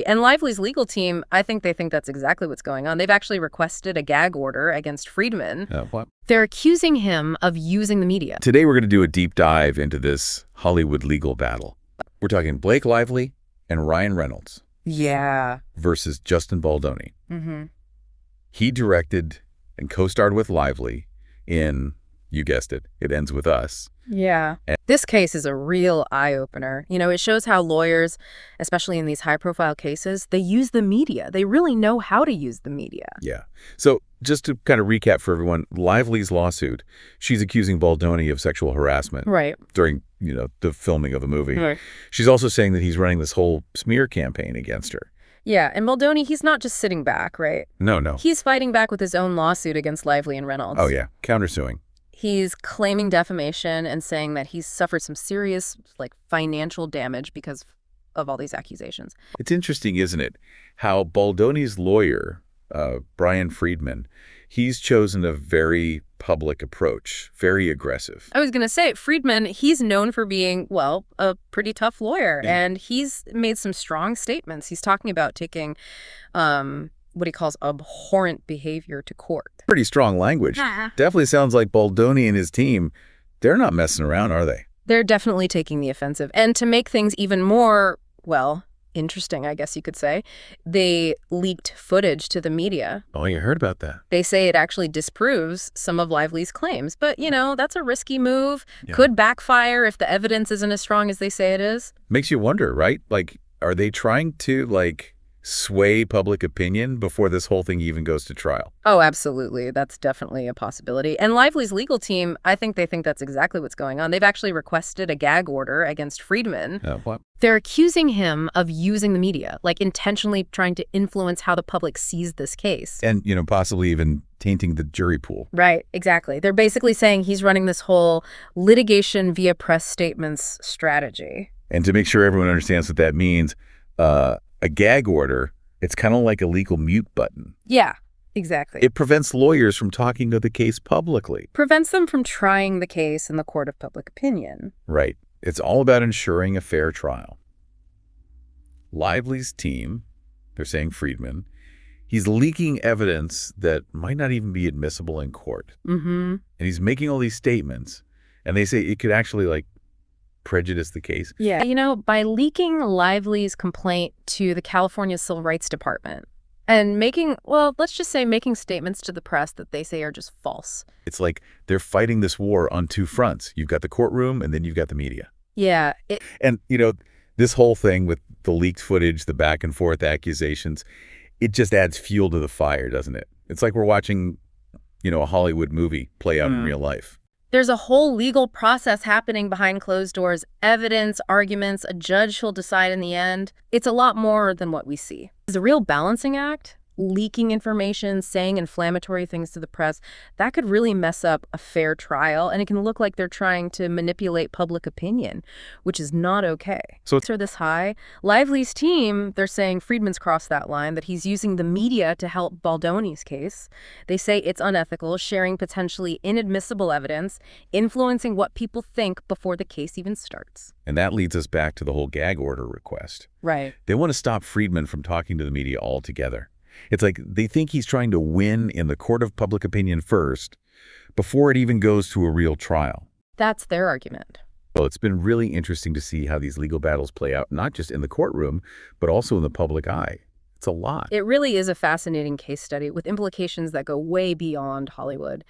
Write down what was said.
And Lively's legal team, I think they think that's exactly what's going on. They've actually requested a gag order against Freedman. What? They're accusing him of using the media. Today we're going to do a deep dive into this Hollywood legal battle. We're talking Blake Lively and Ryan Reynolds. Yeah. Versus Justin Baldoni. Mm-hmm. He directed and co-starred with Lively in, you guessed it, It Ends With Us. Yeah. This case is a real eye-opener. You know, it shows how lawyers, especially in these high-profile cases, they use the media. They really know how to use the media. Yeah. So just to kind of recap for everyone, Lively's lawsuit, she's accusing Baldoni of sexual harassment. Right. During, the filming of a movie. Right. She's also saying that he's running this whole smear campaign against her. Yeah, and Baldoni, he's not just sitting back, right? No. He's fighting back with his own lawsuit against Lively and Reynolds. Oh, yeah. Countersuing. He's claiming defamation and saying that he's suffered some serious, financial damage because of all these accusations. It's interesting, isn't it, how Baldoni's lawyer, Bryan Freedman, he's chosen a very public approach, very aggressive. I was going to say, Freedman, he's known for being, a pretty tough lawyer, and he's made some strong statements. He's talking about taking what he calls abhorrent behavior to court. Pretty strong language. Definitely sounds like Baldoni and his team, they're not messing around, are they? They're definitely taking the offensive. And to make things even more, interesting, I guess you could say, they leaked footage to the media. Oh, you heard about that. They say it actually disproves some of Lively's claims. But, that's a risky move. Yeah. Could backfire if the evidence isn't as strong as they say it is. Makes you wonder, right? Are they trying to, sway public opinion before this whole thing even goes to trial? Oh, absolutely. That's definitely a possibility. And Lively's legal team, I think they think that's exactly what's going on. They've actually requested a gag order against Freedman. What? They're accusing him of using the media, intentionally trying to influence how the public sees this case. And, possibly even tainting the jury pool. Right, exactly. They're basically saying he's running this whole litigation via press statements strategy. And to make sure everyone understands what that means, a gag order, it's kind of like a legal mute button. Yeah, exactly. It prevents lawyers from talking to the case publicly. Prevents them from trying the case in the court of public opinion. Right. It's all about ensuring a fair trial. Lively's team, they're saying Freedman, he's leaking evidence that might not even be admissible in court. Mm-hmm. And he's making all these statements, and they say it could actually, prejudice the case. Yeah. By leaking Lively's complaint to the California Civil Rights Department and making statements to the press that they say are just false. It's like they're fighting this war on two fronts. You've got the courtroom and then you've got the media. Yeah. And, this whole thing with the leaked footage, the back and forth accusations, it just adds fuel to the fire, doesn't it? It's like we're watching, a Hollywood movie play out in real life. There's a whole legal process happening behind closed doors, evidence, arguments, a judge who'll decide in the end. It's a lot more than what we see. It's a real balancing act. Leaking information, saying inflammatory things to the press, that could really mess up a fair trial, and it can look like they're trying to manipulate public opinion, which is not okay. So are this high. Lively's team, they're saying Freedman's crossed that line, that he's using the media to help Baldoni's case. They say it's unethical, sharing potentially inadmissible evidence, influencing what people think before the case even starts. And that leads us back to the whole gag order request. Right. They want to stop Freedman from talking to the media altogether. It's like they think he's trying to win in the court of public opinion first before it even goes to a real trial. That's their argument. Well, it's been really interesting to see how these legal battles play out, not just in the courtroom, but also in the public eye. It's a lot. It really is a fascinating case study with implications that go way beyond Hollywood.